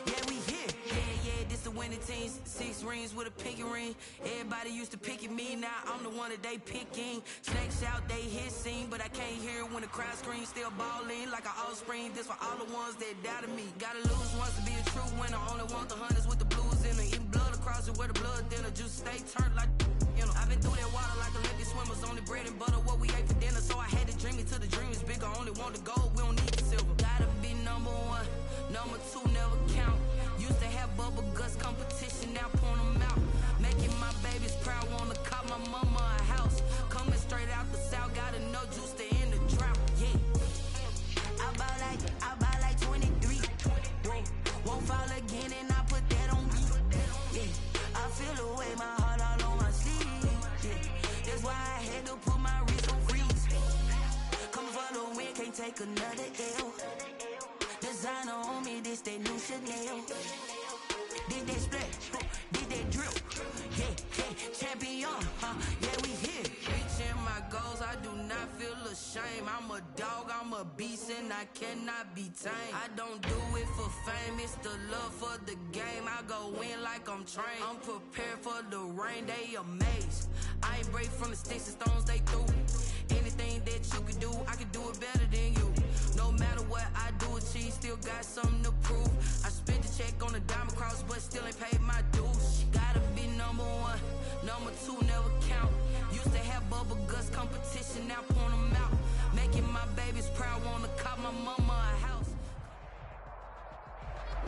Yeah, we here. Yeah, this the winning team. 6 rings with a pinky ring. Everybody used to pick at me, now I'm the one that they picking. Snakes out, they hit scene, but I can't hear it when the crowd screams. Still balling like an offspring. This for all the ones that doubted me. Gotta lose once to be a true winner. Only want the hunters with the blues in it. Eating blood across it where the blood dinner. Juice stay turned like, you know. I've been through that water like Olympic swimmers. Only bread and butter, what we ate for dinner. So I had to dream it till the dream is bigger. Only want the gold, we don't need the silver. Gotta be number 1, number 2 never count. Used to have bubble guts competition, now point them out. Making my babies proud, wanna cop my mama a house. Coming straight out the south, gotta know juice to end the drought. Yeah, I buy like 23. Won't fall again and I put that on me. Yeah, I feel the way, my heart all on my sleeve. Yeah, that's why I had to put my wrist on freeze. Coming for the win, can't take another L. Designer on me, this that new Chanel. Did that splash, did that drip. Yeah, champion, yeah, we here. Reaching my goals, I do not feel ashamed. I'm a dog, I'm a beast, and I cannot be tamed. I don't do it for fame, it's the love for the game. I go in like I'm trained. I'm prepared for the rain, they amazed. I ain't break from the sticks and stones they threw. Anything that you can do, I can do it better than you. No matter what I do, achieve, still got something to prove. I spent the check on the diamond cross, but still ain't paid my dues. Gotta be number 1, number 2 never count. Used to have bubble guts competition, now point them out. Making my babies proud, wanna cop my mama a house.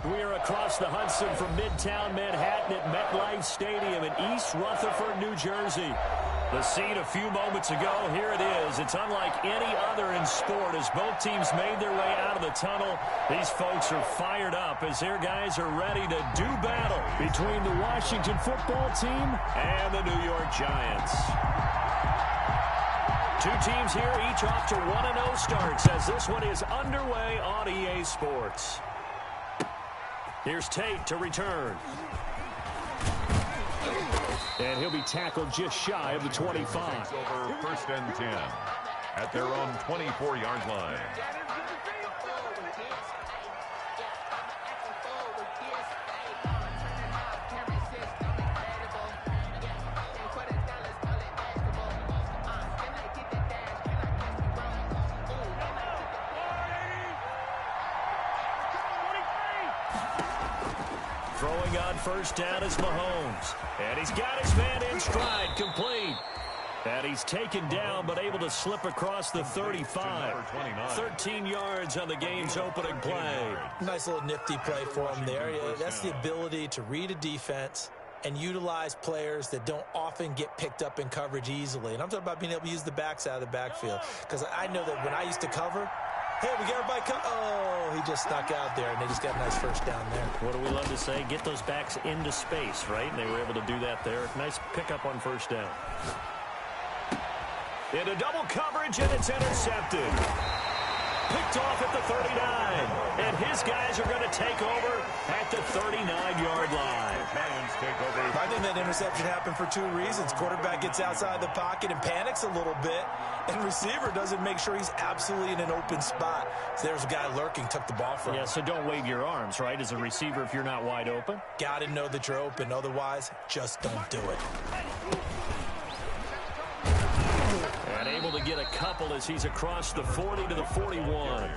We are across the Hudson from Midtown Manhattan at MetLife Stadium in East Rutherford, New Jersey. The scene a few moments ago, here it is. It's unlike any other in sport as both teams made their way out of the tunnel. These folks are fired up as their guys are ready to do battle between the Washington football team and the New York Giants. Two teams here, each off to 1-0 starts as this one is underway on EA Sports. Here's Tate to return. And he'll be tackled just shy of the 25. Over 1st and 10 at their own 24-yard line. Throwing on 1st down is Mahomes. And he's got his man in stride, complete. And he's taken down, but able to slip across the 35. 13 yards on the game's opening play. Nice little nifty play for him there. That's the ability to read a defense and utilize players that don't often get picked up in coverage easily. And I'm talking about being able to use the backs out of the backfield. Because I know that when I used to cover, hey, we got everybody come. Oh, he just snuck out there, and they just got a nice 1st down there. What do we love to say? Get those backs into space, right? And they were able to do that there. Nice pickup on 1st down. Into double coverage, and it's intercepted. Picked off at the 39. And his guys are going to take over at the 39-yard line. I think that interception happened for 2 reasons. Quarterback gets outside the pocket and panics a little bit. And receiver doesn't make sure he's absolutely in an open spot. So there's a guy lurking, took the ball from him. Yeah, so don't wave your arms, right, as a receiver if you're not wide open. Got to know that you're open. Otherwise, just don't do it. And able to get a couple as he's across the 40 to the 41.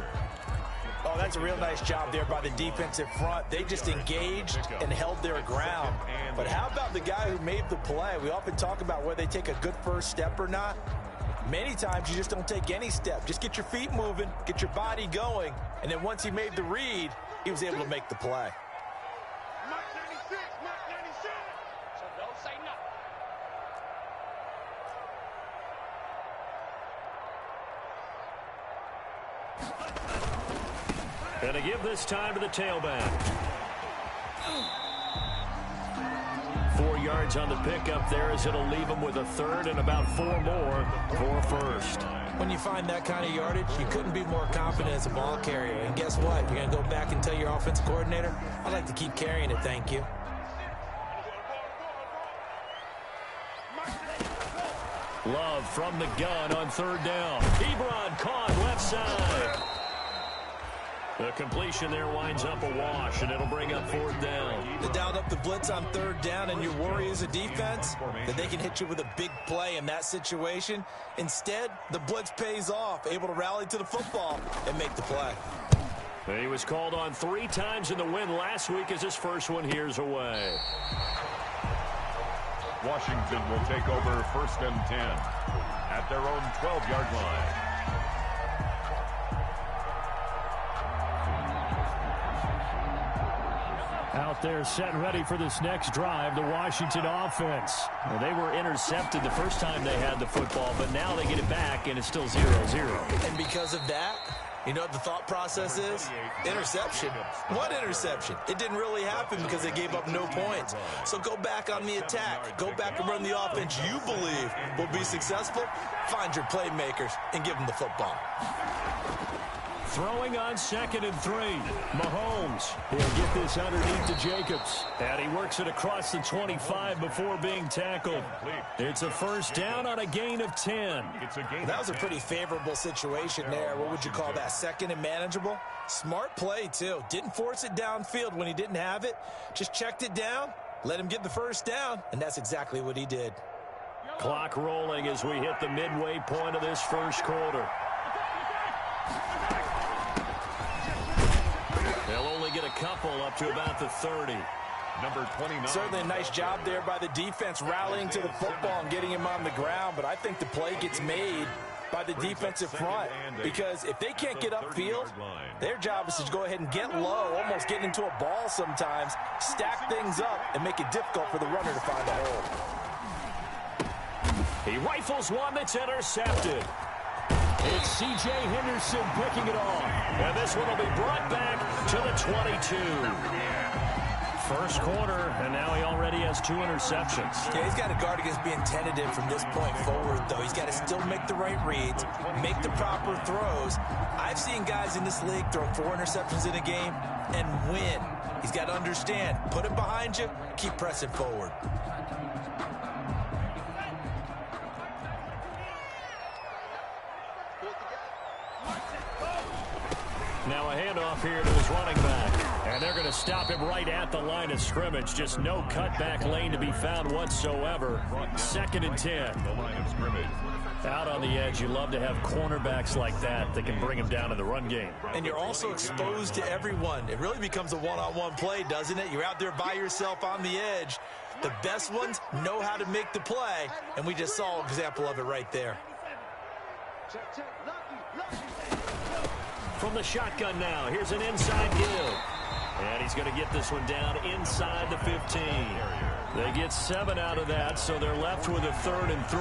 Oh, that's a real nice job there by the defensive front. They just engaged and held their ground. But how about the guy who made the play? We often talk about whether they take a good first step or not. Many times you just don't take any step. Just get your feet moving, get your body going, and then once he made the read, he was able to make the play. And to give this time to the tailback. 4 yards on the pickup there as it'll leave him with a 3rd and about 4 more for 1st. When you find that kind of yardage, you couldn't be more confident as a ball carrier. And guess what? You're going to go back and tell your offensive coordinator, I'd like to keep carrying it, thank you. Love from the gun on 3rd down. Ebron caught left side. The completion there winds up a wash, and it'll bring up 4th down. They dialed up the blitz on 3rd down, and your worry as a defense that they can hit you with a big play in that situation. Instead, the blitz pays off, able to rally to the football and make the play. He was called on 3 times in the win last week as his first one here's away. Washington will take over 1st and 10 at their own 12-yard line. Out there set and ready for this next drive, the Washington offense. Well, they were intercepted the first time they had the football, but now they get it back, and it's still 0-0. And because of that, you know what the thought process is? Interception. What interception? It didn't really happen because they gave up no points. So go back on the attack. Go back and run the offense you believe will be successful. Find your playmakers and give them the football. Throwing on 2nd and 3. Mahomes. He'll get this underneath to Jacobs. And he works it across the 25 before being tackled. It's a 1st down on a gain of 10. That was a pretty favorable situation there. What would you call that? 2nd and manageable? Smart play, too. Didn't force it downfield when he didn't have it. Just checked it down, let him get the 1st down, and that's exactly what he did. Clock rolling as we hit the midway point of this 1st quarter. They'll only get a couple up to about the 30. Number 29. Certainly a nice job there by the defense rallying to the football and getting him on the ground, but I think the play gets made by the defensive front because if they can't get upfield, their job is to go ahead and get low, almost get into a ball sometimes, stack things up, and make it difficult for the runner to find a hole. He rifles one that's intercepted. It's C.J. Henderson picking it off. And this one will be brought back to the 22. 1st quarter, and now he already has 2 interceptions. Yeah, he's got to guard against being tentative from this point forward, though. He's got to still make the right reads, make the proper throws. I've seen guys in this league throw 4 interceptions in a game and win. He's got to understand, put it behind you, keep pressing forward. Now a handoff here to his running back. And they're going to stop him right at the line of scrimmage. Just no cutback lane to be found whatsoever. 2nd and 10. The line of scrimmage. Out on the edge, you love to have cornerbacks like that can bring him down in the run game. And you're also exposed to everyone. It really becomes a one-on-one play, doesn't it? You're out there by yourself on the edge. The best ones know how to make the play, and we just saw an example of it right there. From the shotgun now, here's an inside give. And he's going to get this one down inside the 15. They get 7 out of that, so they're left with a 3rd and 3.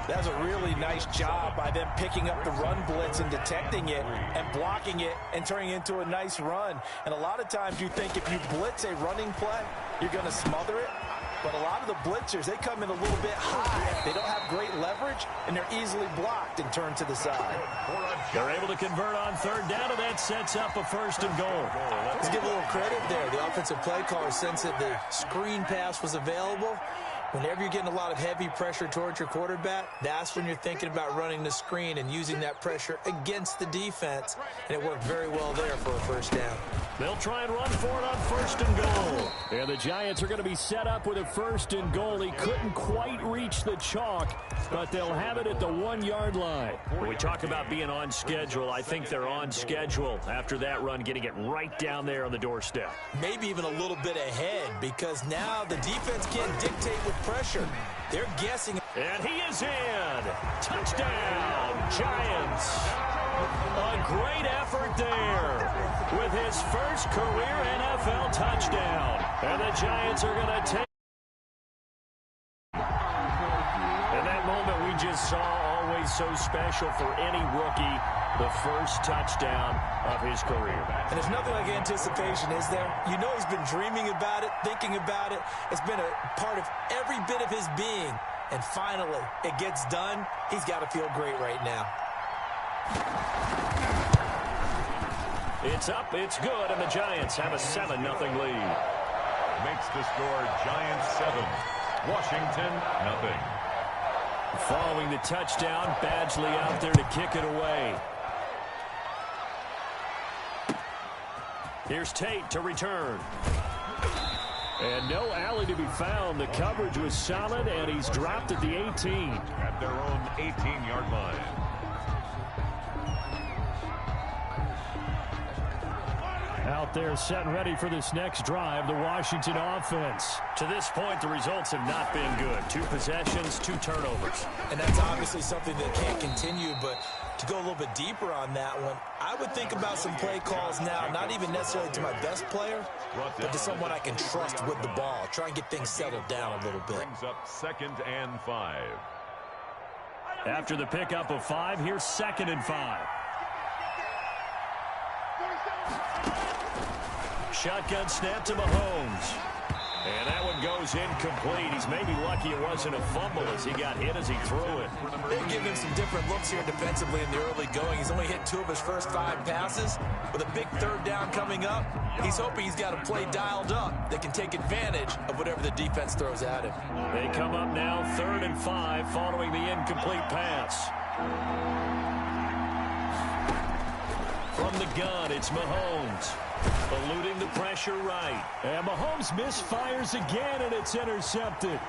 That's a really nice job by them picking up the run blitz and detecting it and blocking it and turning it into a nice run. And a lot of times you think if you blitz a running play, you're going to smother it. But a lot of the blitzers, they come in a little bit high. They don't have great leverage, and they're easily blocked and turned to the side. They're able to convert on 3rd down, and that sets up a 1st and goal. Let's give a little credit there. The offensive play caller sensed that the screen pass was available. Whenever you're getting a lot of heavy pressure towards your quarterback, that's when you're thinking about running the screen and using that pressure against the defense. And it worked very well there for a 1st down. They'll try and run for it on 1st and goal. And the Giants are going to be set up with a 1st and goal. He couldn't quite reach the chalk, but they'll have it at the 1-yard line. When we talk about being on schedule, I think they're on schedule after that run, getting it right down there on the doorstep. Maybe even a little bit ahead because now the defense can't dictate with pressure. They're guessing. And he is in. Touchdown, Giants. A great effort there with his first career NFL touchdown. And the Giants are going to take. And that moment we just saw, always so special for any rookie, the first touchdown of his career. And there's nothing like anticipation, is there? You know he's been dreaming about it, thinking about it. It's been a part of every bit of his being. And finally, it gets done. He's got to feel great right now. It's up, it's good, and the Giants have a 7-0 lead. Makes the score Giants 7, Washington nothing. Following the touchdown, Badgley out there to kick it away. Here's Tate to return. And no alley to be found. The coverage was solid, and he's dropped at the 18. At their own 18-yard line. Out there set and ready for this next drive, the Washington offense. To this point, the results have not been good. 2 possessions, 2 turnovers. And that's obviously something that can't continue, but to go a little bit deeper on that one, I would think about some play calls now, not even necessarily to my best player, but to someone I can trust with the ball. Try and get things settled down a little bit. Brings up 2nd and 5. After the pickup of 5, here's 2nd and 5. Shotgun snap to Mahomes. And that one goes incomplete. He's maybe lucky it wasn't a fumble as he got hit as he threw it. They've given him some different looks here defensively in the early going. He's only hit 2 of his first 5 passes. With a big 3rd down coming up, he's hoping he's got a play dialed up that can take advantage of whatever the defense throws at him. They come up now 3rd and 5 following the incomplete pass. From the gun, it's Mahomes. Eluding the pressure right. And Mahomes misfires again, and it's intercepted.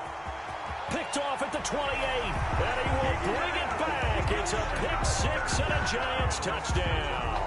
Picked off at the 28. And he will bring it back. It's a pick 6 and a Giants touchdown.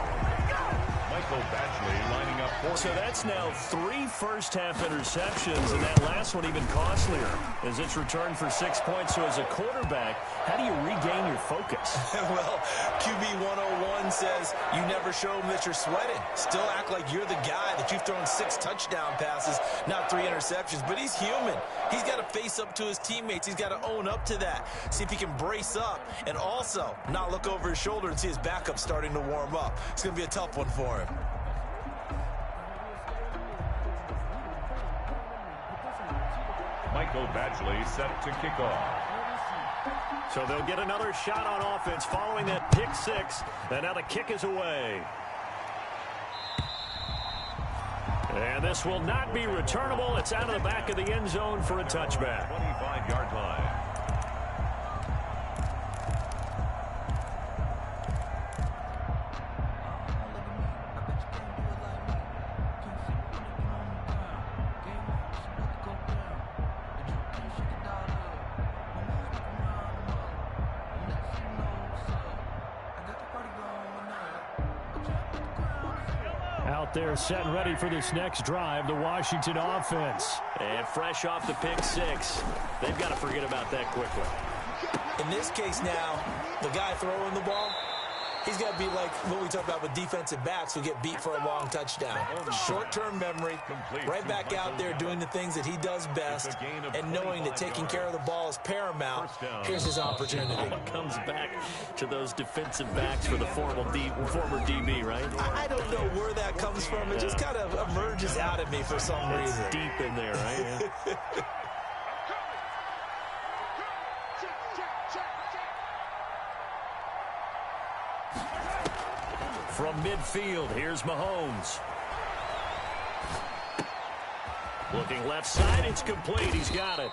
Michael Badgley lining up for So that's now 3 first-half interceptions, and that last one even costlier as it's returned for 6 points. So as a quarterback, how do you regain your focus? Well, QB 101 says you never show them that you're sweating. Still act like you're the guy that you've thrown 6 touchdown passes, not 3 interceptions. But he's human. He's got to face up to his teammates. He's got to own up to that. See if he can brace up and also not look over his shoulder and see his backup starting to warm up. It's going to be a tough one for him. Michael Badgley set to kick off. So they'll get another shot on offense following that pick 6. And now the kick is away. And this will not be returnable. It's out of the back of the end zone for a touchback. 25-yard line. Out there set and ready for this next drive, the Washington offense. And fresh off the pick 6. They've got to forget about that quickly. In this case now, the guy throwing the ball, he's got to be like what we talk about with defensive backs who get beat for a long touchdown. Short-term memory, right back out there doing the things that he does best, and knowing that taking care of the ball is paramount. Here's his opportunity. Comes back to those defensive backs for the former DB, right? I don't know where that comes from. It just kind of emerges out of me for some reason. It's deep in there, right? Yeah. From midfield, here's Mahomes. Looking left side, it's complete. He's got it.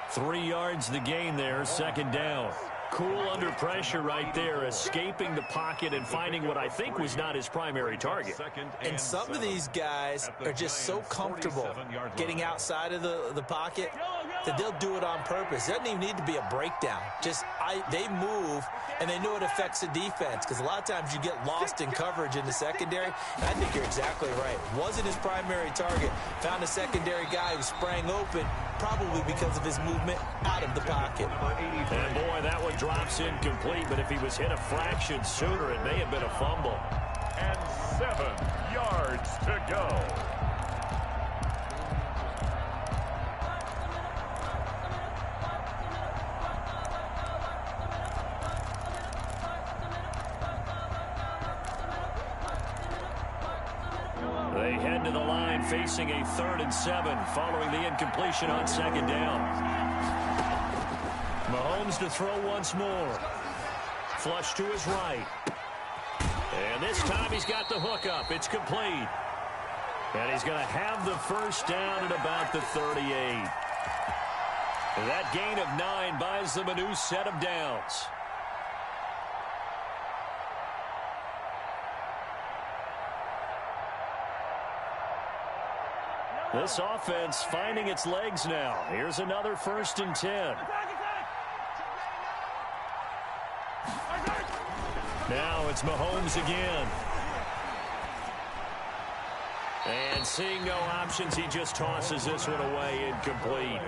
3 yards the gain there, 2nd down. Cool under pressure right there, escaping the pocket and finding what I think was not his primary target. And some of these guys are just so comfortable getting outside of the pocket that they'll do it on purpose. It doesn't even need to be a breakdown. They move, and they know it affects the defense because a lot of times you get lost in coverage in the secondary. And I think you're exactly right. Wasn't his primary target. Found a secondary guy who sprang open, probably because of his movement out of the pocket. And boy, that one drops incomplete, but if he was hit a fraction sooner, it may have been a fumble. And 7 yards to go. They head to the line facing a 3rd and 7 following the incompletion on 2nd down. Mahomes to throw once more. Flush to his right. And this time he's got the hook up. It's complete. And he's going to have the first down at about the 38. That gain of 9 buys them a new set of downs. This offense finding its legs now. Here's another 1st and 10. Now it's Mahomes again. And seeing no options, he just tosses this one away, incomplete.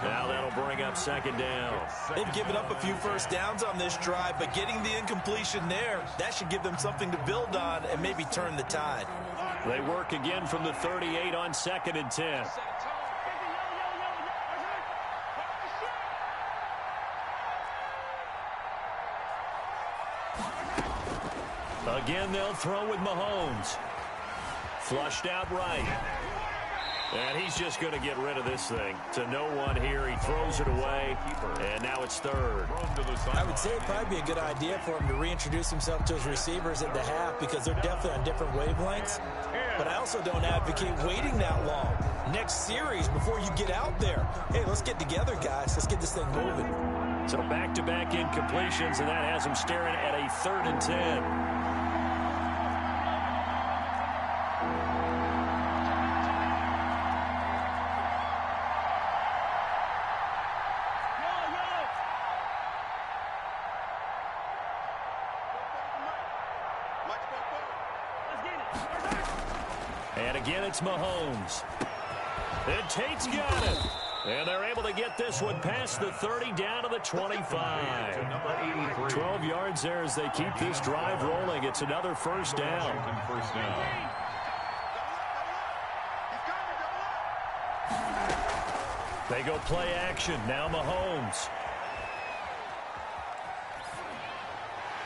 Now that'll bring up 2nd down. They've given up a few first downs on this drive, but getting the incompletion there, that should give them something to build on and maybe turn the tide. They work again from the 38 on 2nd and 10. Again, they'll throw with Mahomes. Flushed out right. And he's just going to get rid of this thing. To no one here. He throws it away. And now it's 3rd. I would say it'd probably be a good idea for him to reintroduce himself to his receivers at the half because they're definitely on different wavelengths. But I also don't advocate waiting that long. Next series, before you get out there, hey, let's get together, guys. Let's get this thing moving. So back-to-back incompletions, and that has him staring at a 3rd and 10. And again, it's Mahomes. And Tate's got it. And they're able to get this one past the 30 down to the 25. 12 yards there as they keep this drive rolling. It's another 1st down. They go play action. Now Mahomes.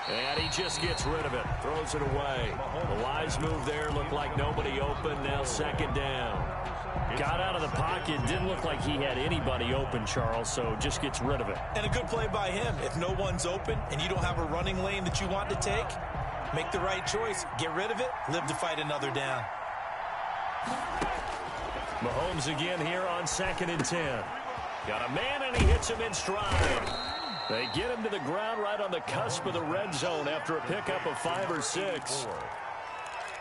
And he just gets rid of it. Throws it away. The wise move there. Looked like nobody open. Now 2nd down. Got out of the pocket. Didn't look like he had anybody open, Charles, so just gets rid of it. And a good play by him. If no one's open and you don't have a running lane that you want to take, make the right choice. Get rid of it. Live to fight another down. Mahomes again here on 2nd and 10. Got a man, and he hits him in stride. They get him to the ground right on the cusp of the red zone after a pickup of 5 or 6.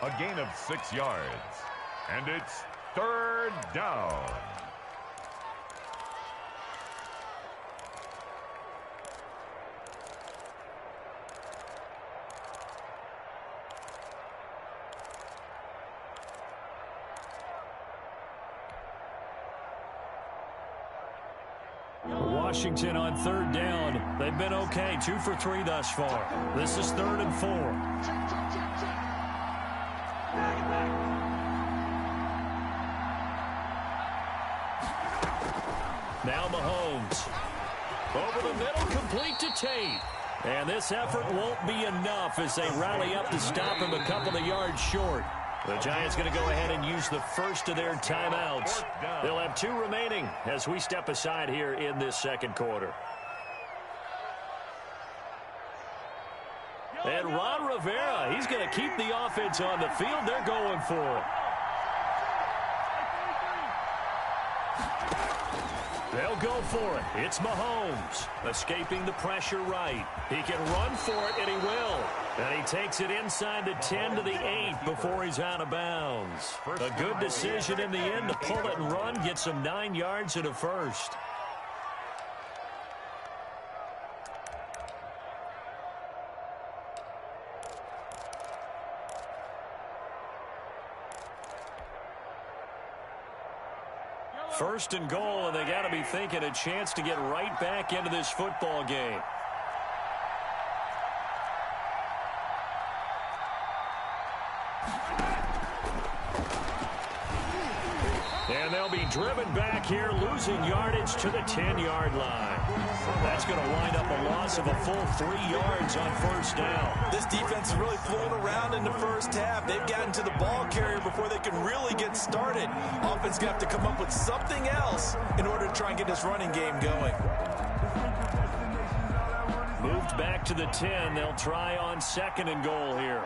A gain of 6 yards. And it's 3rd down. Washington on 3rd down. They've been okay. 2 for 3 thus far. This is 3rd and 4. Now Mahomes. Over the middle, complete to Tate. And this effort won't be enough as they rally up to stop him a couple of yards short. The Giants going to go ahead and use the first of their timeouts. They'll have 2 remaining as we step aside here in this 2nd quarter. And Ron Rivera, he's going to keep the offense on the field. They're going for it. They'll go for it. It's Mahomes escaping the pressure right. He can run for it, and he will. And he takes it inside the 10 to the 8 before he's out of bounds. A good decision in the end to pull it and run, get some 9 yards and a first. First and goal, and they got to be thinking a chance to get right back into this football game. And they'll be driven back here, losing yardage to the 10-yard line. That's going to wind up a loss of a full 3 yards on 1st down. This defense is really pulling around in the first half. They've gotten to the ball carrier before they can really get started. Offense going to have to come up with something else in order to try and get this running game going. Moved back to the 10. They'll try on 2nd and goal here.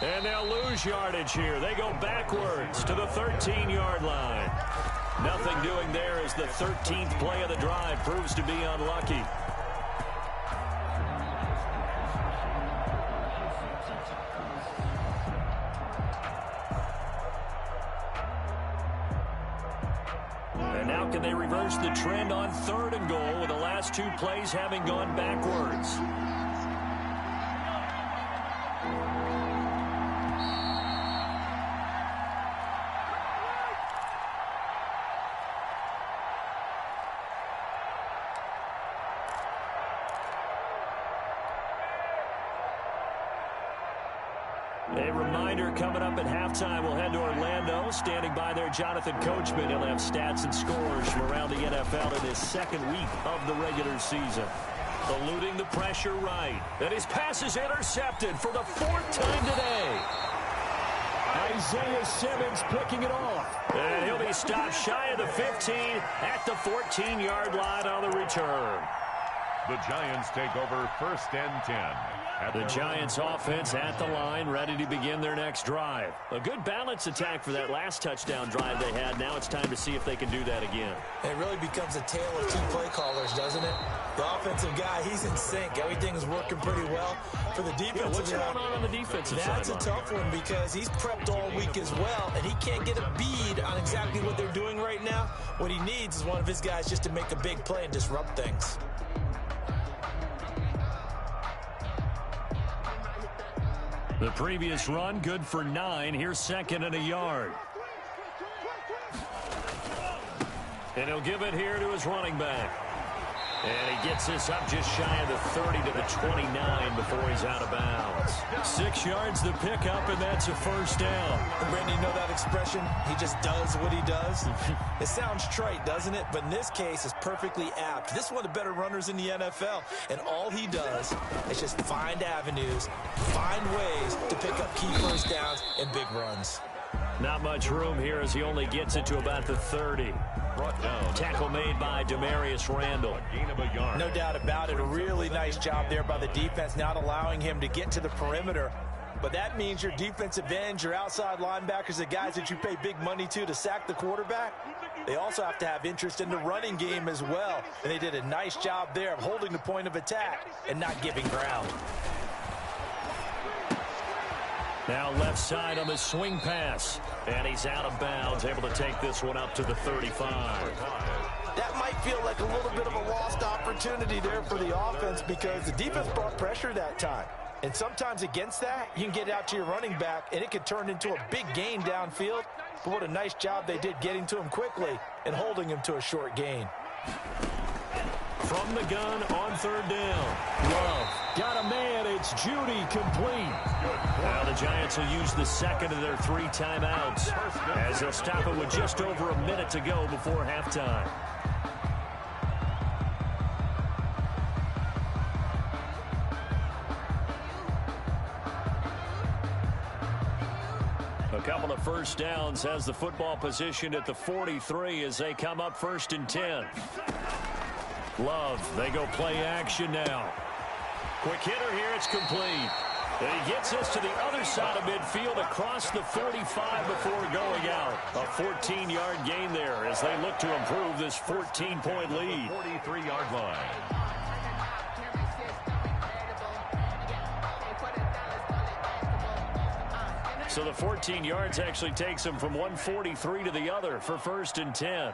And they'll lose yardage here. They go backwards to the 13-yard line. Nothing doing there as the 13th play of the drive proves to be unlucky. reverse the trend on 3rd and goal with the last 2 plays having gone backwards. A reminder, coming up at halftime, we'll head to Orlando. Standing by there, Jonathan Coachman. He'll have stats and scores from around the NFL in his 2nd week of the regular season. Eluding the pressure right. And his pass is intercepted for the 4th time today. Isaiah Simmons picking it off. And he'll be stopped shy of the 15 at the 14-yard line on the return. The Giants take over 1st and 10. The Giants offense at the line, ready to begin their next drive. A good balance attack for that last touchdown drive they had. Now it's time to see if they can do that again. It really becomes a tale of 2 play callers, doesn't it? The offensive guy, he's in sync. Everything is working pretty well. For the defensive what's going on the defensive side? That's a tough one because he's prepped all week as well, and he can't get a bead on exactly what they're doing right now. What he needs is one of his guys just to make a big play and disrupt things. The previous run, good for 9. Here's 2nd and a yard. And he'll give it here to his running back. And he gets this up just shy of the 30 to the 29 before he's out of bounds. 6 yards the pickup, and that's a 1st down. And Brandon, you know that expression? He just does what he does. It sounds trite, doesn't it? But in this case, it's perfectly apt. This is one of the better runners in the NFL, and all he does is just find avenues, find ways to pick up key 1st downs and big runs. Not much room here as he only gets it to about the 30. Brought down. Tackle made by Demarius Randall. Gain of a yard. No doubt about it. A really nice job there by the defense, not allowing him to get to the perimeter. But that means your defensive ends, your outside linebackers, the guys that you pay big money to sack the quarterback, they also have to have interest in the running game as well. And they did a nice job there of holding the point of attack and not giving ground. Now left side on the swing pass. And he's out of bounds, able to take this one up to the 35. That might feel like a little bit of a lost opportunity there for the offense because the defense brought pressure that time. And sometimes against that, you can get out to your running back, and it could turn into a big gain downfield. But what a nice job they did getting to him quickly and holding him to a short gain. From the gun on 3rd down. Love got a man. It's Judy complete. Now the Giants will use the 2nd of their 3 timeouts as they'll stop it with just over a minute to go before halftime. A couple of 1st downs has the football positioned at the 43 as they come up 1st and 10. Love, they go play action now. Quick hitter here, it's complete. And he gets us to the other side of midfield across the 45 before going out. A 14-yard gain there as they look to improve this 14-point lead. 43-yard line. So the 14 yards actually takes them from 143 to the other for 1st and 10.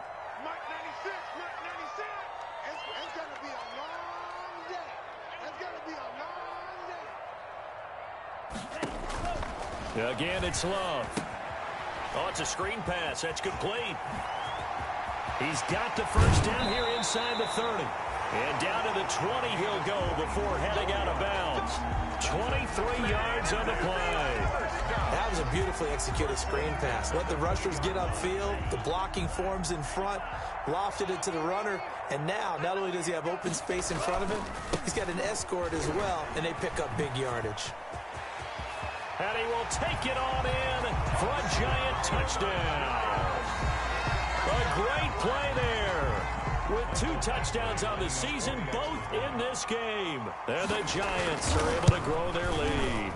Again, it's Love. Oh, it's a screen pass. That's complete. He's got the 1st down here inside the 30. And down to the 20 he'll go before heading out of bounds. 23 yards on the play. That was a beautifully executed screen pass. Let the rushers get upfield. The blocking forms in front. Lofted it to the runner. And now, not only does he have open space in front of him, he's got an escort as well, and they pick up big yardage. And he will take it on in for a Giant touchdown. A great play there. With 2 touchdowns on the season, both in this game. And the Giants are able to grow their lead.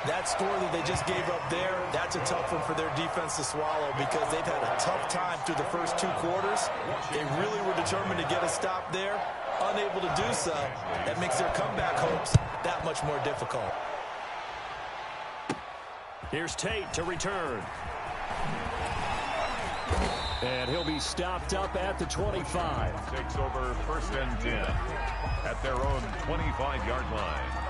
That score that they just gave up there, that's a tough one for their defense to swallow because they've had a tough time through the first 2 quarters. They really were determined to get a stop there. Unable to do so, that makes their comeback hopes that much more difficult. Here's Tate to return. And he'll be stopped up at the 25. Takes over 1st and 10 at their own 25-yard line.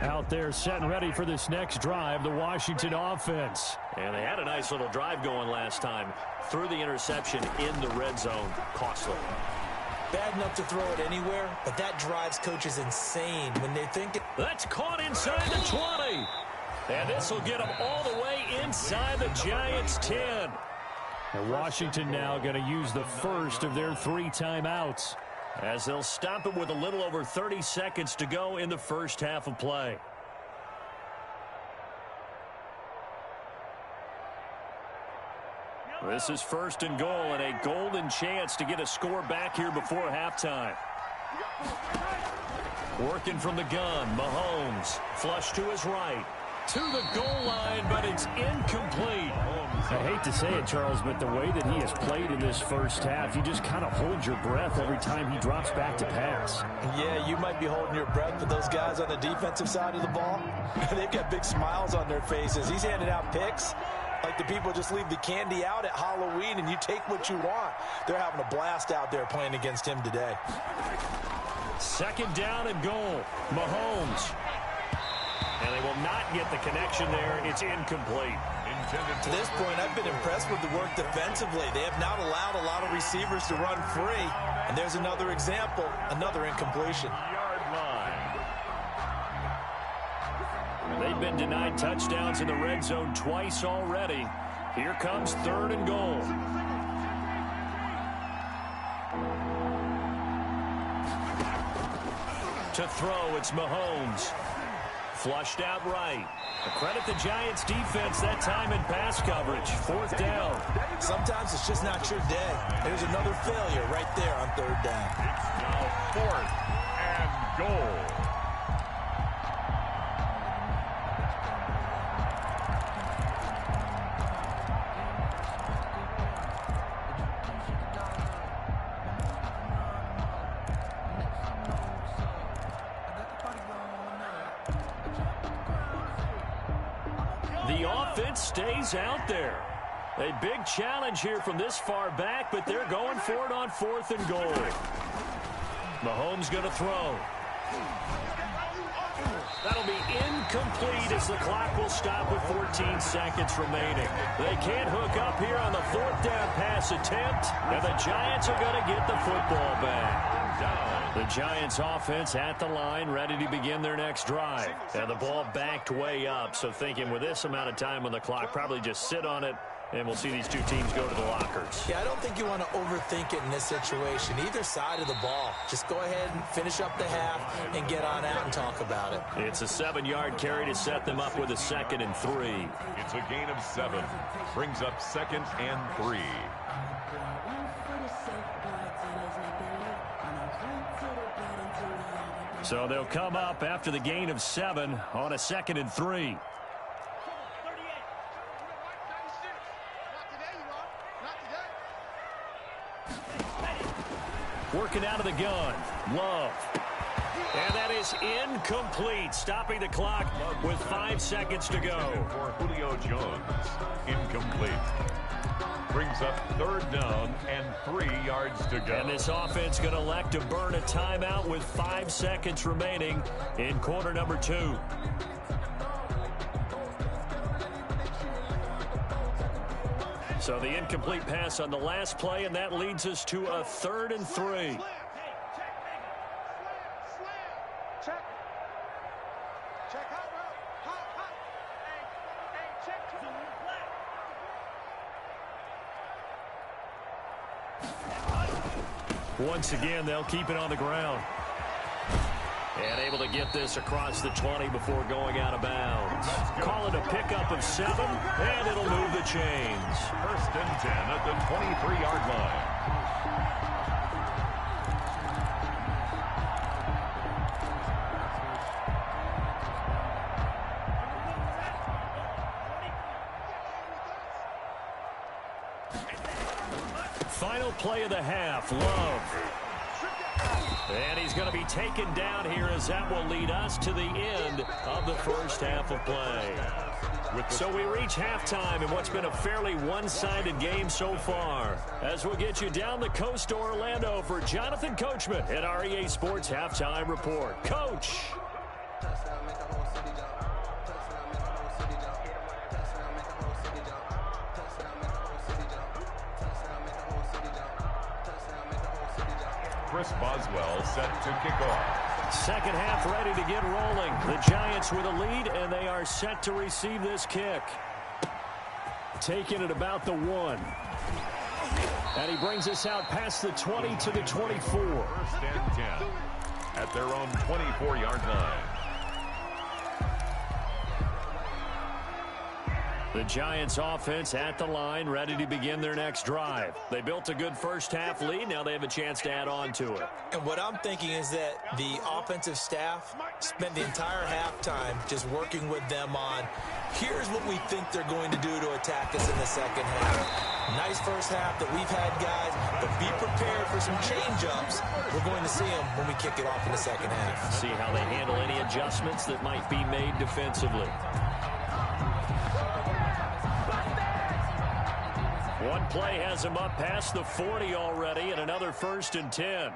Out there set and ready for this next drive, the Washington offense. And they had a nice little drive going last time. Threw the interception in the red zone. Costly. Bad enough to throw it anywhere, but that drives coaches insane when they think it. That's caught inside the 20. And this will get them all the way inside the Giants' 10. And Washington now going to use the first of their 3 timeouts, as they'll stop it with a little over 30 seconds to go in the first half of play. This is 1st and goal, and a golden chance to get a score back here before halftime. Working from the gun, Mahomes, flush to his right, to the goal line, but it's incomplete. I hate to say it, Charles, but the way that he has played in this first half, you just kind of hold your breath every time he drops back to pass. Yeah, you might be holding your breath, but those guys on the defensive side of the ball, they've got big smiles on their faces. He's handing out picks like the people just leave the candy out at Halloween and you take what you want. They're having a blast out there playing against him today. 2nd down and goal. Mahomes. And they will not get the connection there. It's incomplete. To this point, I've been impressed with the work defensively. They have not allowed a lot of receivers to run free. And there's another example, another incompletion. They've been denied touchdowns in the red zone twice already. Here comes 3rd and goal. To throw, it's Mahomes. Flushed out right. Credit the Giants defense that time in pass coverage. 4th down. Sometimes it's just not your day. There's another failure right there on 3rd down. It's now 4th and goal. The offense stays out there. A big challenge here from this far back, but they're going for it on 4th and goal. Mahomes going to throw. That'll be incomplete as the clock will stop with 14 seconds remaining. They can't hook up here on the 4th down pass attempt, and the Giants are going to get the football back. The Giants offense at the line, ready to begin their next drive. And the ball backed way up, so thinking with this amount of time on the clock, probably just sit on it, and we'll see these two teams go to the lockers. Yeah, I don't think you want to overthink it in this situation. Either side of the ball. Just go ahead and finish up the half and get on out and talk about it. It's a 7-yard carry to set them up with a 2nd and 3. It's a gain of 7. Brings up 2nd and 3. So they'll come up after the gain of 7 on a 2nd and 3. Working out of the gun. Love. And that is incomplete, stopping the clock with 5 seconds to go. For Julio Jones, incomplete. Brings up 3rd down and 3 yards to go. And this offense going to elect to burn a timeout with 5 seconds remaining in quarter number 2. So the incomplete pass on the last play, and that leads us to a 3rd and 3. Once again, they'll keep it on the ground. And able to get this across the 20 before going out of bounds. Call it a pickup of 7, and it'll move the chains. 1st and 10 at the 23-yard line. Final play of the half, Love. And he's going to be taken down here as that will lead us to the end of the first half of play. So we reach halftime in what's been a fairly one-sided game so far. As we'll get you down the coast to Orlando for Jonathan Coachman at our EA Sports Halftime Report. Coach. Chris Boswell set to kick off. Second half ready to get rolling. The Giants with a lead, and they are set to receive this kick. Taking it about the 1. And he brings us out past the 20 to the 24. First and 10 at their own 24-yard line. The Giants offense at the line, ready to begin their next drive. They built a good first half lead. Now they have a chance to add on to it. And what I'm thinking is that the offensive staff spent the entire halftime just working with them on, here's what we think they're going to do to attack us in the second half. Nice first half that we've had, guys, but be prepared for some change-ups. We're going to see them when we kick it off in the second half. See how they handle any adjustments that might be made defensively. One play has him up past the 40 already, and another first and 10.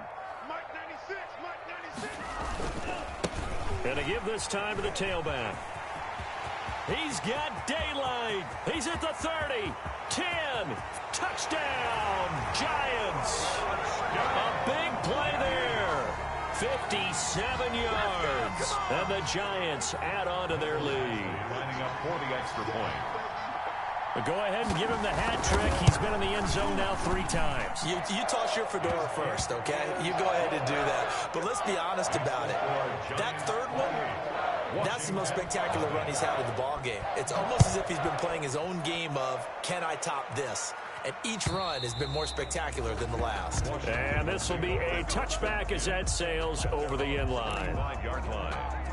And to give this time to the tailback. He's got daylight. He's at the 30. 10. Touchdown, Giants. A big play there. 57 yards. And the Giants add on to their lead. Lining up for the extra point. But go ahead and give him the hat trick. He's been in the end zone now 3 times. You toss your fedora first, okay? You go ahead and do that. But let's be honest about it. That third one, that's the most spectacular run he's had in the ball game. It's almost as if he's been playing his own game of, can I top this? And each run has been more spectacular than the last. And this will be a touchback as that sails over the end line. 5-yard line.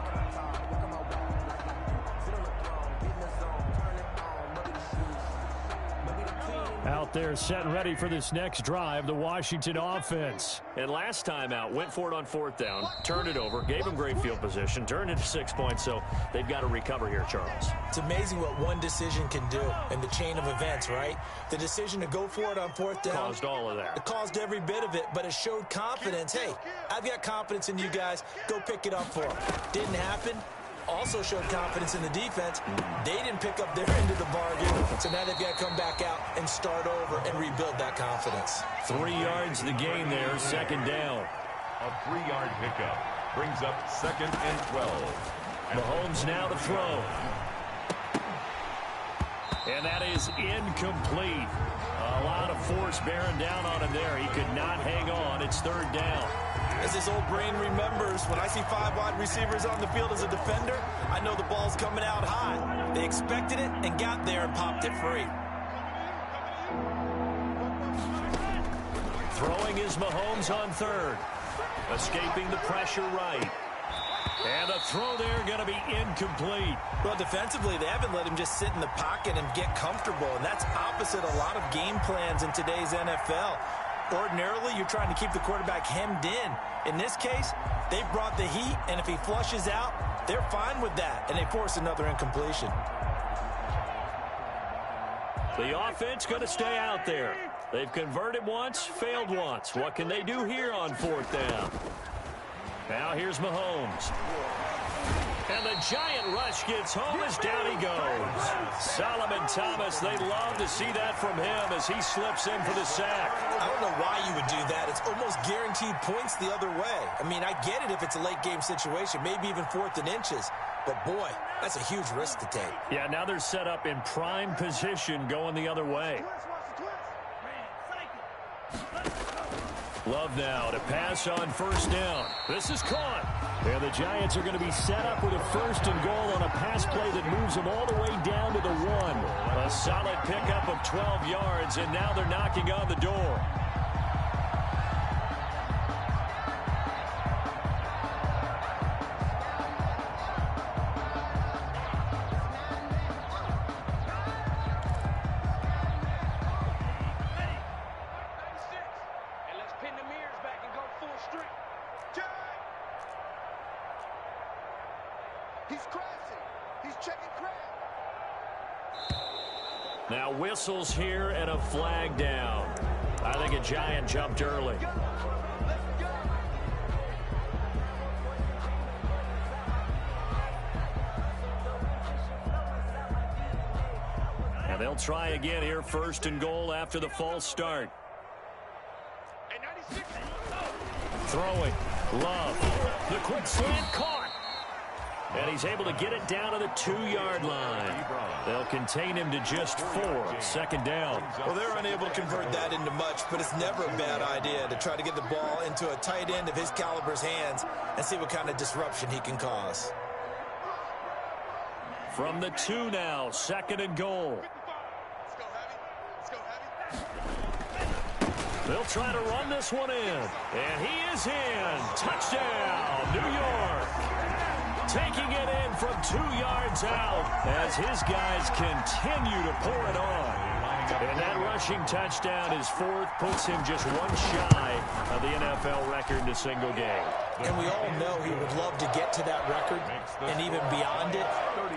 Out there set and ready for this next drive, the Washington offense. And last time out, went for it on 4th down, turned it over, gave them great field position, turned it to 6 points, so they've got to recover here, Charles. It's amazing what one decision can do in the chain of events, right? The decision to go for it on 4th down. Caused all of that. It caused every bit of it, but it showed confidence. Hey, I've got confidence in you guys. Go pick it up for them. Didn't happen. Also showed confidence in the defense. They didn't pick up their end of the bargain, so now they've got to come back out and start over and rebuild that confidence. 3 yards the gain there, second down. A 3-yard pickup brings up 2nd and 12. Mahomes now to throw. And that is incomplete. A lot of force bearing down on him there. He could not hang on. It's 3rd down. As his old brain remembers, when I see 5 wide receivers on the field as a defender, I know the ball's coming out high. They expected it and got there and popped it free. Throwing is Mahomes on 3rd. Escaping the pressure right. And the throw there going to be incomplete. Well, defensively, they haven't let him just sit in the pocket and get comfortable, and that's opposite a lot of game plans in today's NFL. Ordinarily, you're trying to keep the quarterback hemmed in. In this case, they brought the heat, and if he flushes out, they're fine with that, and they force another incompletion. The offense going to stay out there. They've converted once, failed once. What can they do here on 4th down? Now here's Mahomes. And the giant rush gets home as down he goes. Solomon Thomas, they'd love to see that from him as he slips in for the sack. I don't know why you would do that. It's almost guaranteed points the other way. I mean, I get it if it's a late game situation, maybe even 4th and inches. But, boy, that's a huge risk to take. Yeah, now they're set up in prime position going the other way. Love now to pass on 1st down. This is caught. And the Giants are going to be set up with a 1st and goal on a pass play that moves them all the way down to the 1. A solid pickup of 12 yards, and now they're knocking on the door. Now whistles here and a flag down. I think a Giant jumped early. And they'll try again here, first and goal after the false start. Throwing. Love. The quick slant caught. And he's able to get it down to the 2-yard line. They'll contain him to just 4. Second down. Well, they're unable to convert that into much, but it's never a bad idea to try to get the ball into a tight end of his caliber's hands and see what kind of disruption he can cause. From the 2 now, second and goal. They'll try to run this one in. And he is in. Touchdown, New York. Taking it in from 2 yards out as his guys continue to pour it on. And that rushing touchdown, his 4th, puts him just 1 shy of the NFL record in a single game. And we all know he would love to get to that record and even beyond it,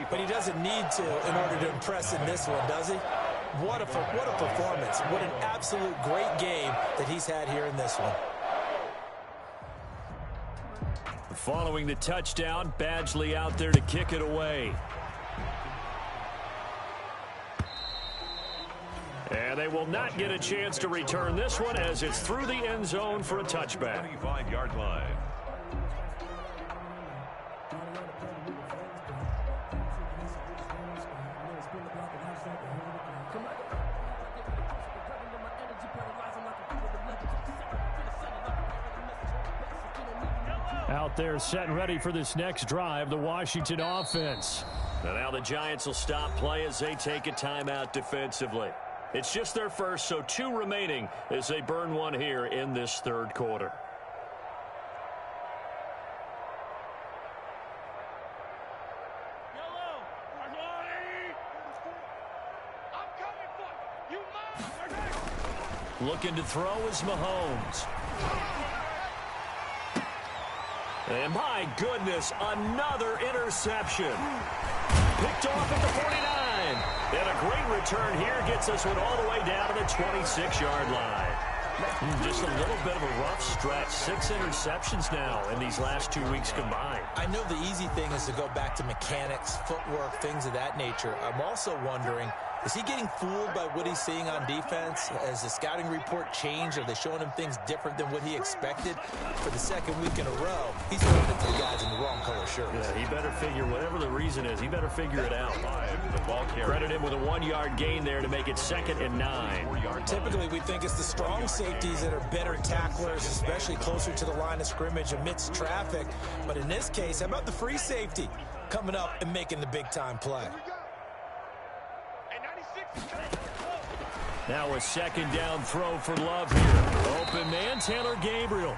but he doesn't need to in order to impress in this one, does he? What a performance. What an absolute great game that he's had here in this one. Following the touchdown, Badgley out there to kick it away. And they will not get a chance to return this one as it's through the end zone for a touchback. 25-yard line. Out there set and ready for this next drive, the Washington offense. And now the Giants will stop play as they take a timeout defensively. It's just their first, so 2 remaining as they burn one here in this 3rd quarter. Looking to throw is Mahomes. And my goodness, another interception. Picked off at the 49. And a great return here gets us one all the way down to the 26-yard line. Just a little bit of a rough stretch. 6 interceptions now in these last 2 weeks combined. I know the easy thing is to go back to mechanics, footwork, things of that nature. I'm also wondering, is he getting fooled by what he's seeing on defense? Has the scouting report changed? Are they showing him things different than what he expected? For the 2nd week in a row, he's throwing it to the guys in the wrong color shirts. Yeah, he better figure, whatever the reason is, he better figure it out. Credit him with a 1-yard gain there to make it 2nd and 9. Typically, we think it's the strong safeties that are better tacklers, especially closer to the line of scrimmage amidst traffic. But in this case, how about the free safety coming up and making the big-time play? Now a 2nd down throw for Love here. Open man, Taylor Gabriel.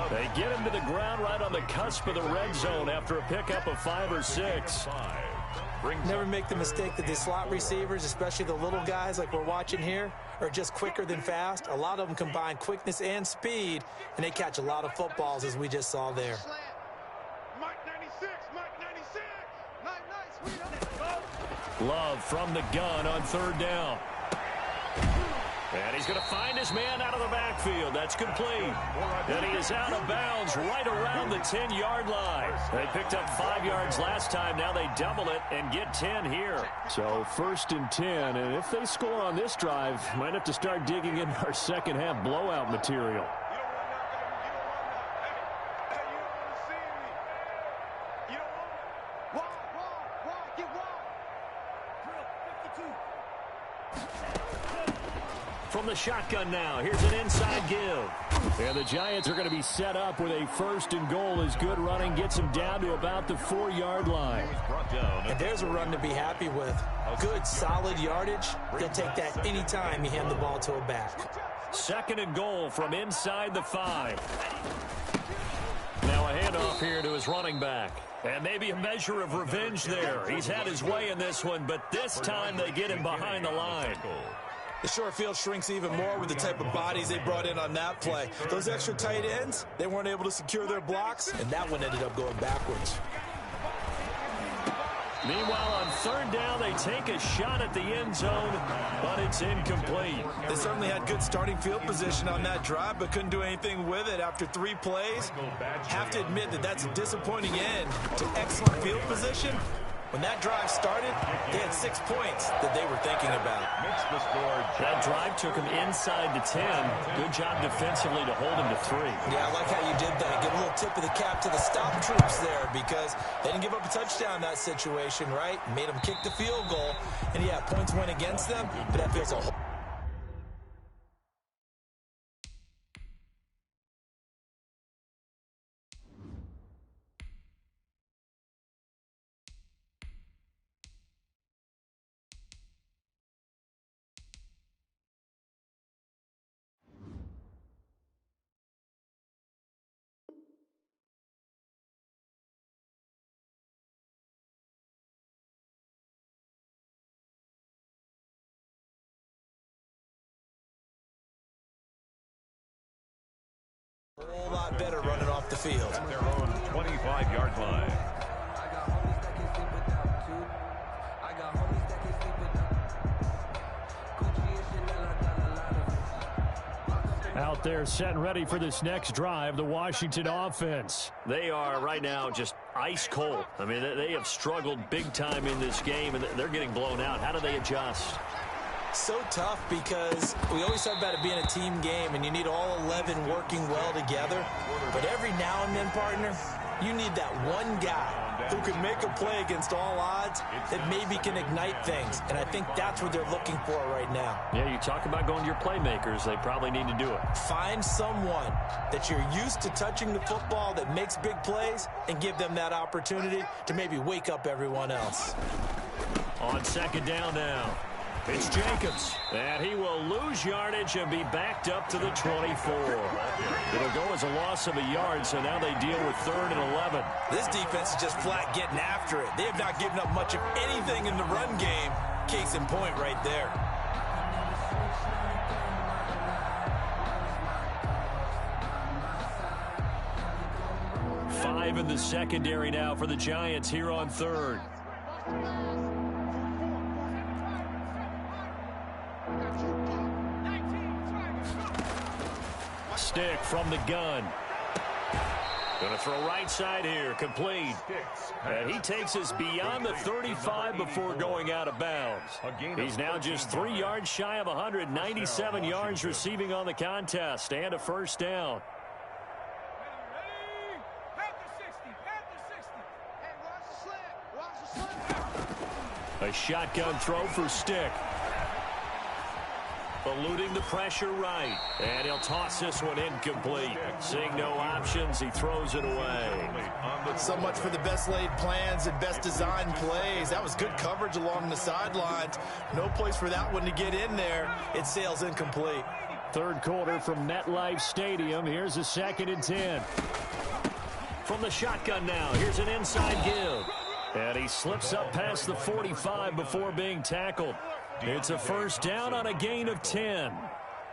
They get him to the ground right on the cusp of the red zone after a pickup of 5 or 6. Never make the mistake that the slot receivers, especially the little guys like we're watching here, are just quicker than fast. A lot of them combine quickness and speed, and they catch a lot of footballs, as we just saw there. Love from the gun on 3rd down. And he's going to find his man out of the backfield. That's complete. And he is out of bounds right around the 10-yard line. They picked up 5 yards last time. Now they double it and get 10 here. So 1st and 10. And if they score on this drive, might have to start digging into our second-half blowout material. From the shotgun now, here's an inside give. And the Giants are going to be set up with a 1st and goal as good running gets them down to about the 4-yard line. And there's a run to be happy with. Good, solid yardage. They'll take that any time you hand the ball to a back. 2nd and goal from inside the 5. Now a handoff here to his running back. And maybe a measure of revenge there. He's had his way in this one, but this time they get him behind the line. The short field shrinks even more with the type of bodies they brought in on that play. Those extra tight ends, they weren't able to secure their blocks, and that one ended up going backwards. Meanwhile, on third down, they take a shot at the end zone, but it's incomplete. They certainly had good starting field position on that drive, but couldn't do anything with it after 3 plays. Have to admit that that's a disappointing end to excellent field position. When that drive started, they had 6 points that they were thinking about. That drive took them inside the 10. Good job defensively to hold them to 3. Yeah, I like how you did that. Give a little tip of the cap to the stop troops there because they didn't give up a touchdown in that situation, right? Made them kick the field goal. And, yeah, points went against them, but that feels a whole... whole lot better running off the field. At their own 25-yard line. Out there set and ready for this next drive, the Washington offense. They are right now just ice cold. I mean, they have struggled big time in this game, and they're getting blown out. How do they adjust? So tough because we always talk about it being a team game and you need all 11 working well together. But every now and then, partner, you need that one guy who can make a play against all odds that maybe can ignite things. And I think that's what they're looking for right now. Yeah, you talk about going to your playmakers. They probably need to do it. Find someone that you're used to touching the football that makes big plays and give them that opportunity to maybe wake up everyone else. On second down now. It's Jacobs, and he will lose yardage and be backed up to the 24. It'll go as a loss of a yard, so now they deal with 3rd and 11. This defense is just flat getting after it. They have not given up much of anything in the run game. Case in point right there. Five in the secondary now for the Giants here on 3rd. Stick from the gun. Going to throw right side here, complete. And he takes us beyond the 35 before going out of bounds. He's now just 3 yards shy of 197 yards receiving on the contest and a first down. A shotgun throw for Stick. Eluding the pressure right. And he'll toss this one incomplete. Seeing no options, he throws it away. So much for the best laid plans and best designed plays. That was good coverage along the sidelines. No place for that one to get in there. It sails incomplete. 3rd quarter from MetLife Stadium. Here's a 2nd and 10. From the shotgun now, here's an inside give. And he slips up past the 45 before being tackled. It's a first down on a gain of 10.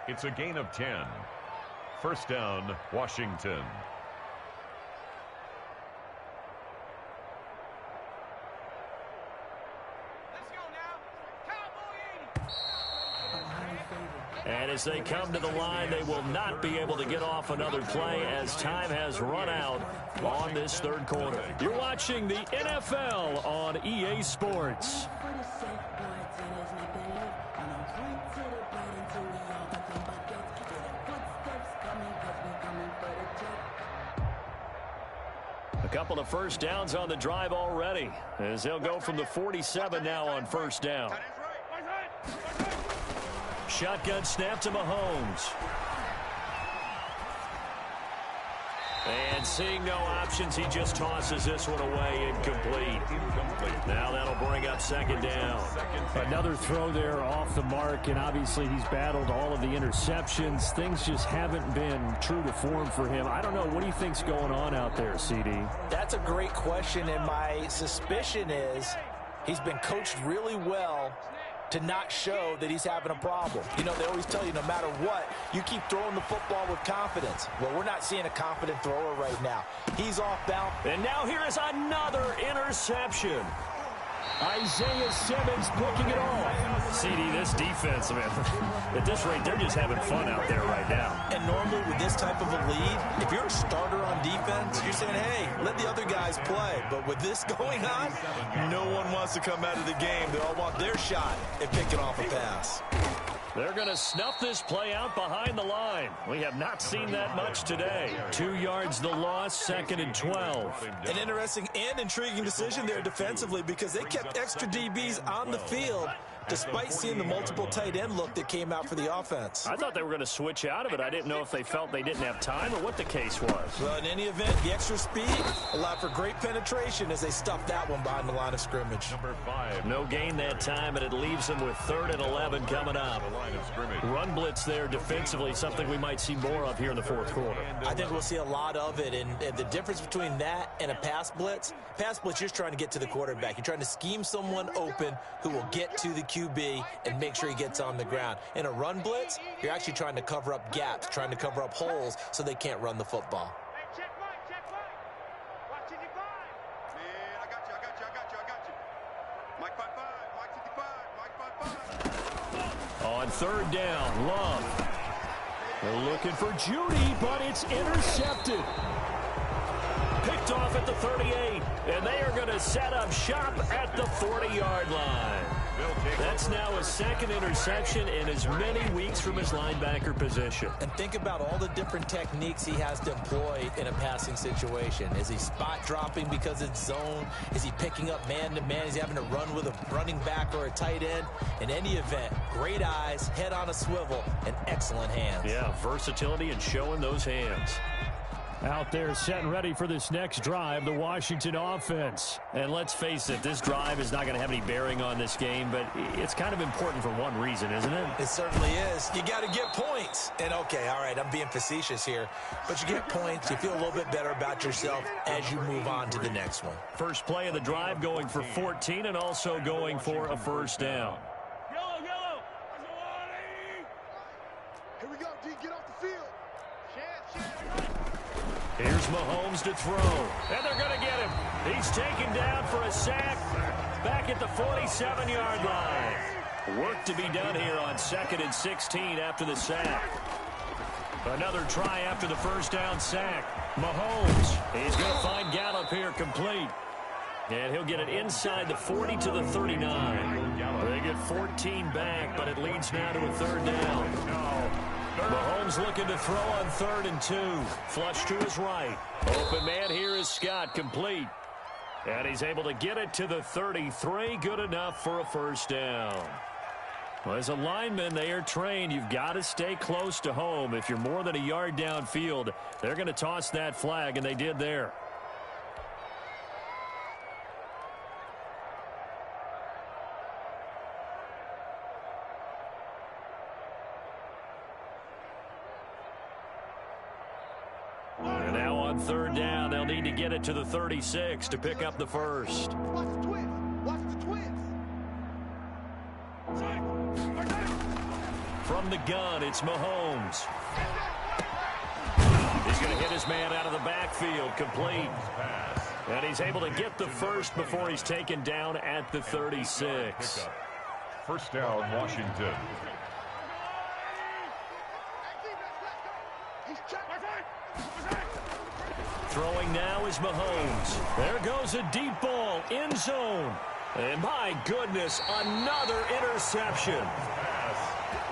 It's a gain of 10. First down, Washington. And as they come to the line, they will not be able to get off another play as time has run out on this 3rd quarter. You're watching the NFL on EA Sports. A couple of first downs on the drive already as they'll go from the 47 now on first down. Shotgun snap to Mahomes. And seeing no options, he just tosses this one away incomplete. Now that'll bring up 2nd down. Another throw there off the mark, and obviously he's battled all of the interceptions. Things just haven't been true to form for him. I don't know. What do you think's going on out there, CD? That's a great question, and my suspicion is he's been coached really well to not show that he's having a problem. You know, they always tell you no matter what, you keep throwing the football with confidence. Well, we're not seeing a confident thrower right now. He's off balance. And now here is another interception. Isaiah Simmons picking it off. CD, this defense, man, at this rate, they're just having fun out there right now. And normally with this type of a lead, if you're a starter on defense, you're saying, hey, let the other guys play. But with this going on, no one wants to come out of the game. They all want their shot at picking off a pass. They're going to snuff this play out behind the line. We have not seen that much today. 2 yards the loss, 2nd and 12. An interesting and intriguing decision there defensively because they kept extra DBs on the field despite seeing the multiple tight end look that came out for the offense. I thought they were going to switch out of it. I didn't know if they felt they didn't have time or what the case was. Well, in any event, the extra speed allowed for great penetration as they stuffed that one behind the line of scrimmage. Number 5. No gain that time, and it leaves them with 3rd and 11 coming up. Run blitz there defensively, something we might see more of here in the 4th quarter. I think we'll see a lot of it, and the difference between that and a pass blitz, you're just trying to get to the quarterback. You're trying to scheme someone open who will get to the QB and make sure he gets on the ground. In a run blitz, you're actually trying to cover up gaps, trying to cover up holes so they can't run the football. On 3rd down, Love. They're looking for Judy, but it's intercepted. Picked off at the 38, and they are going to set up shop at the 40-yard line. That's now a 2nd interception in as many weeks from his linebacker position. And think about all the different techniques he has to employ in a passing situation. Is he spot dropping because it's zone? Is he picking up man-to-man? Is he having to run with a running back or a tight end? In any event, great eyes, head on a swivel, and excellent hands. Yeah, versatility and showing those hands. Out there set and ready for this next drive, the Washington offense. And let's face it, this drive is not going to have any bearing on this game, but it's kind of important for one reason, isn't it? It certainly is. You got to get points. And, okay, all right, I'm being facetious here, but you get points, you feel a little bit better about yourself as you move on to the next one. First play of the drive going for 14 and also going for a 1st down. Yellow. Here we go, D, get off the field. Here's Mahomes to throw, and they're going to get him. He's taken down for a sack back at the 47-yard line. Work to be done here on 2nd and 16 after the sack. Another try after the 1st down sack. Mahomes, he's going to find Gallup here complete. And he'll get it inside the 40 to the 39. They get 14 back, but it leads now to a 3rd down. Mahomes looking to throw on 3rd and 2. Flush to his right. Open man here is Scott, complete. And he's able to get it to the 33. Good enough for a 1st down. Well, as a lineman, they are trained. You've got to stay close to home. If you're more than a yard downfield, they're going to toss that flag, and they did there. And now on 3rd down, they'll need to get it to the 36 to pick up the 1st. Watch the twins. Watch the twins. From the gun, it's Mahomes. He's going to hit his man out of the backfield, complete. And he's able to get the 1st before he's taken down at the 36. 1st down, Washington. Throwing now is Mahomes. There goes a deep ball, end zone. And my goodness, another interception.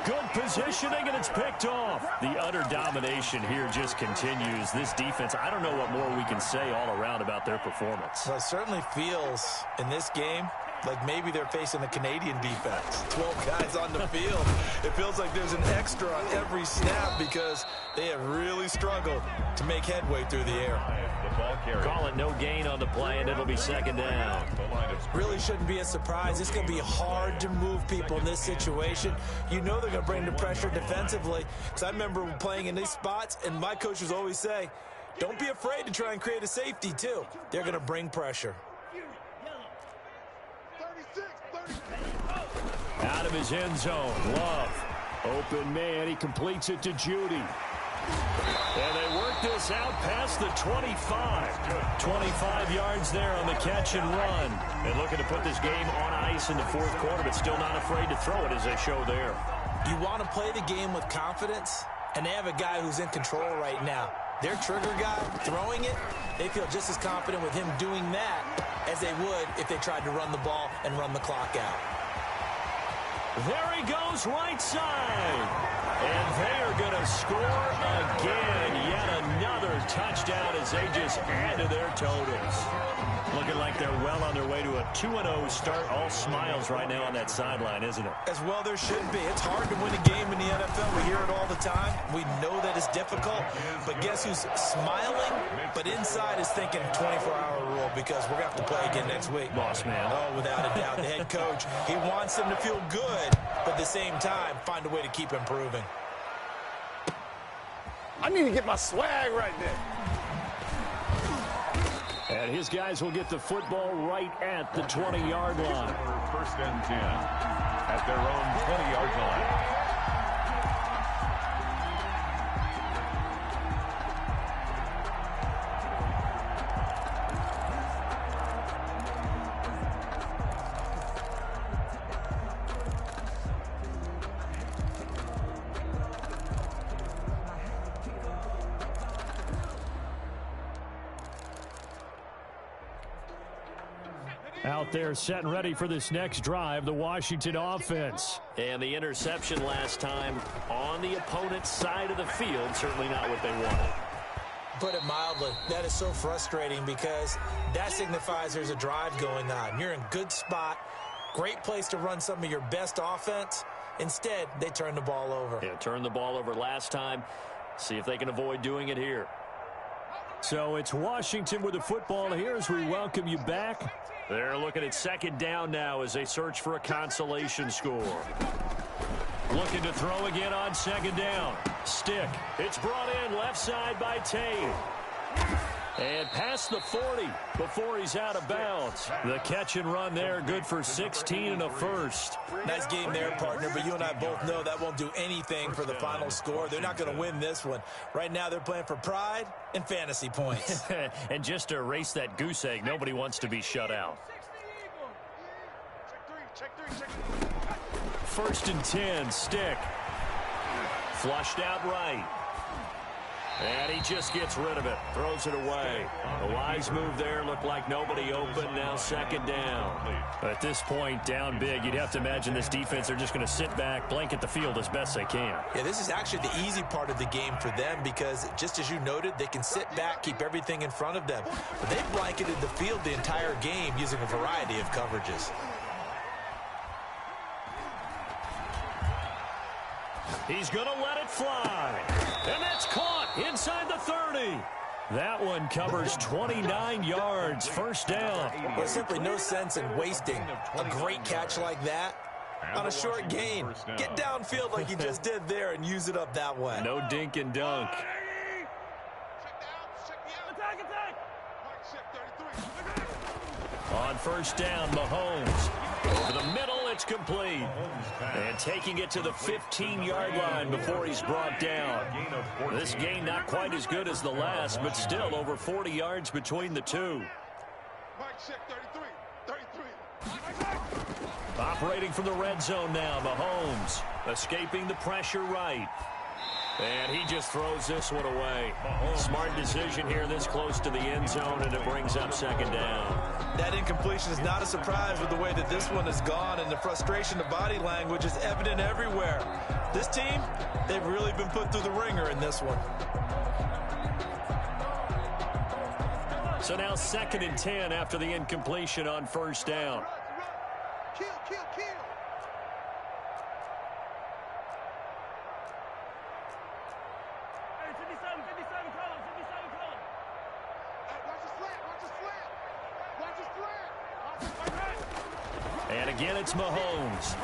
Good positioning, and it's picked off. The utter domination here just continues. This defense, I don't know what more we can say all around about their performance. Well, it certainly feels in this game like maybe they're facing a Canadian defense. 12 guys on the field. It feels like there's an extra on every snap because they have really struggled to make headway through the air. Call it no gain on the play, and it'll be 2nd down. Really shouldn't be a surprise. It's going to be hard to move people in this situation. You know they're going to bring the pressure defensively. Because I remember playing in these spots, and my coaches always say, don't be afraid to try and create a safety, too. They're going to bring pressure. Out of his end zone, Love. Open man, he completes it to Judy. And they work this out past the 25. 25 yards there on the catch and run. And looking to put this game on ice in the fourth quarter, but still not afraid to throw it as they show there. You want to play the game with confidence, and they have a guy who's in control right now. Their trigger guy throwing it, they feel just as confident with him doing that as they would if they tried to run the ball and run the clock out. There he goes right side. And they are going to score again. Yet another touchdown as they just add to their totals. Looking like they're well on their way to a 2-0 start. All smiles right now on that sideline, isn't it? As well there should be. It's hard to win a game in the NFL. We hear it all the time. We know that it's difficult. But guess who's smiling? But inside is thinking 24-hour rule because we're going to have to play again next week. Boss man. Oh, without a doubt. The head coach, he wants them to feel good, but at the same time, find a way to keep improving. I need to get my swag right there. And his guys will get the football right at the 20-yard line. First and 10 at their own 20-yard line. Out there set and ready for this next drive, the Washington offense. And the interception last time on the opponent's side of the field, certainly not what they wanted. Put it mildly, that is so frustrating because that signifies there's a drive going on. You're in good spot, great place to run some of your best offense. Instead, they turn the ball over. Yeah, turned the ball over last time. See if they can avoid doing it here. So it's Washington with the football here as we welcome you back. They're looking at second down now as they search for a consolation score. Looking to throw again on second down. Stick. It's brought in left side by Tate. And past the 40 before he's out of bounds. The catch and run there, good for 16 and a first. Nice game there, partner, but you and I both know that won't do anything for the final score. They're not going to win this one. Right now they're playing for pride and fantasy points. And just to erase that goose egg, nobody wants to be shut out. First and 10, Stick. Flushed out right. And he just gets rid of it. Throws it away. A wise move there. Looked like nobody open. Now second down. At this point, down big, you'd have to imagine this defense, they're just going to sit back, blanket the field as best they can. Yeah, this is actually the easy part of the game for them because, just as you noted, they can sit back, keep everything in front of them. But they've blanketed the field the entire game using a variety of coverages. He's going to let it fly. And that's caught inside the 30. That one covers 29 yards. First down. There's simply no sense in wasting a great catch like that on a short gain. Get downfield like you just did there and use it up that way. No dink and dunk. On first down, Mahomes. Over the middle, it's complete. And taking it to the 15-yard line before he's brought down. This gain not quite as good as the last, but still over 40 yards between the two. Operating from the red zone now, Mahomes. Escaping the pressure right. And he just throws this one away. Smart decision here this close to the end zone, and it brings up second down. That incompletion is not a surprise with the way that this one has gone, and the frustration of body language is evident everywhere. This team, they've really been put through the ringer in this one. So now second and 10 after the incompletion on first down. Kill. And again, it's Mahomes.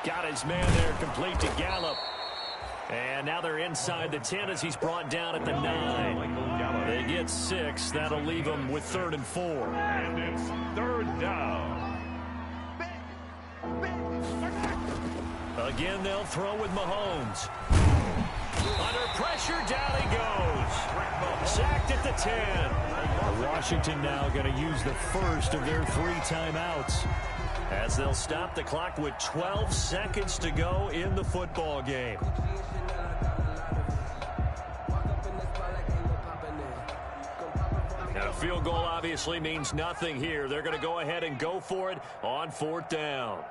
Got his man there complete to Gallup. And now they're inside the 10 as he's brought down at the 9. They get 6. That'll leave them with 3rd and 4. And it's 3rd down. Again, they'll throw with Mahomes. Under pressure, down he goes. Sacked at the 10. Washington now going to use the first of their 3 timeouts, as they'll stop the clock with 12 seconds to go in the football game. Now, a field goal obviously means nothing here. They're going to go ahead and go for it on 4th down.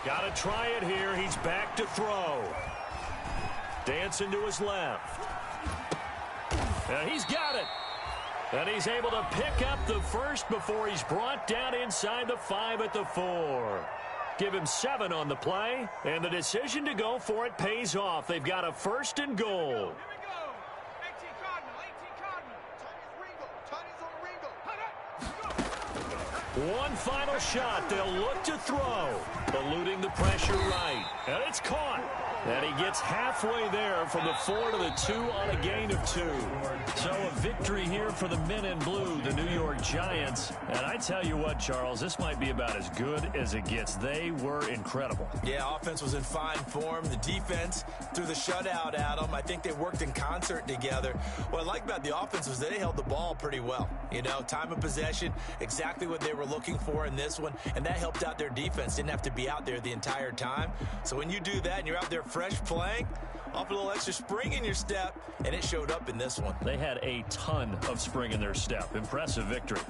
Got to try it here. He's back to throw. Dancing to his left. And he's got it. And he's able to pick up the first before he's brought down inside the 5 at the 4. Give him 7 on the play, and the decision to go for it pays off. They've got a 1st and goal. One final shot. They'll look to throw. Eluding the pressure right. And it's caught. And he gets halfway there from the 4 to the 2 on a gain of 2. So a victory here for the men in blue, the New York Giants. And I tell you what, Charles, this might be about as good as it gets. They were incredible. Yeah, offense was in fine form. The defense threw the shutout at them. I think they worked in concert together. What I like about the offense was they held the ball pretty well. You know, time of possession, exactly what they were looking for in this one, and that helped out their defense. Didn't have to be out there the entire time. So when you do that and you're out there fresh playing, off a little extra spring in your step, and it showed up in this one. They had a ton of spring in their step. Impressive victory.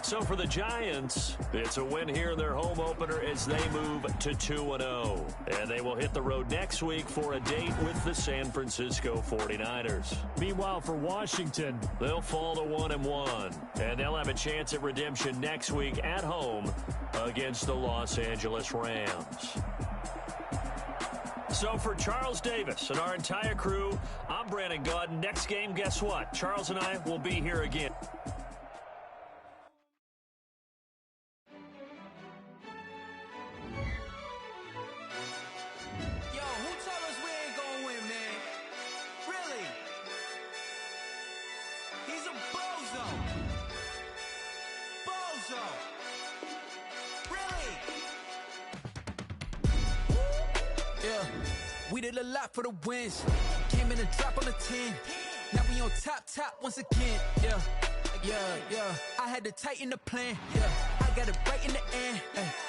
So for the Giants, it's a win here in their home opener as they move to 2-0. And they will hit the road next week for a date with the San Francisco 49ers. Meanwhile, for Washington, they'll fall to 1-1. And they'll have a chance at redemption next week at home against the Los Angeles Rams. So for Charles Davis and our entire crew, I'm Brandon Gaudin. Next game, guess what? Charles and I will be here again. We did a lot for the wins. Came in a drop on the 10. Now we on top once again. Yeah. I had to tighten the plan. Yeah, I got it right in the end.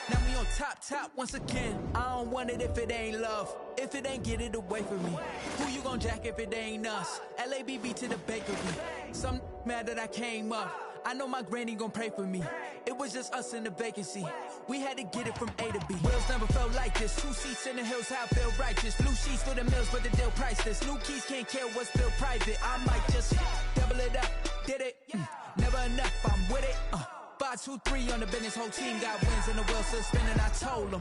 Now we on top once again. I don't want it if it ain't love. If it ain't, get it away from me. Who you gon' jack if it ain't us? LABB to the bakery. Some mad that I came up. I know my granny gon' pray for me. It was just us in the vacancy. We had to get it from A to B. Wheels never felt like this. 2 seats in the hills, how I feel righteous. Blue sheets for the mills, but the deal priceless. New keys can't care what's still private. I might just double it up. Did it? Never enough, I'm with it. 5, 2, 3 on the business. Whole team got wins and the wheels still spinning. I told them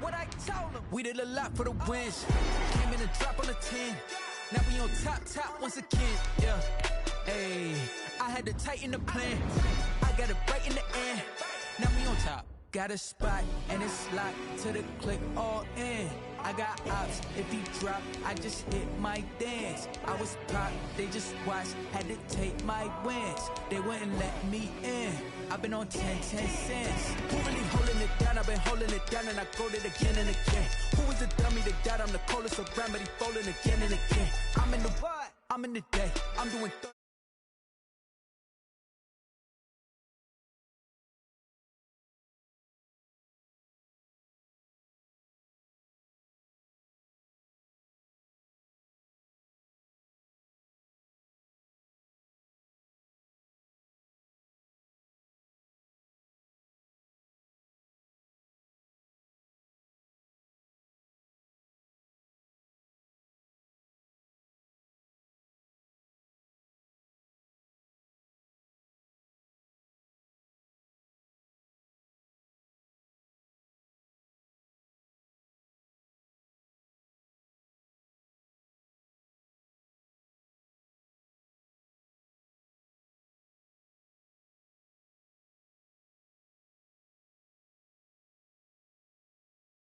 what I told them. We did a lot for the wins. Came in a drop on the 10. Now we on top once again. Yeah. Hey, I had to tighten the plan. I got it right in the end. Now we on top. Got a spot and it's locked to the click all in. I got ops. If he drop, I just hit my dance. I was pop, they just watched. Had to take my wins. They wouldn't let me in. I've been on 10 cents. Who really holding it down? I've been holding it down and I wrote it again and again. Who is the dummy that doubt I'm the coldest around, but he folding again and again. I'm in the what? I'm in the day. I'm doing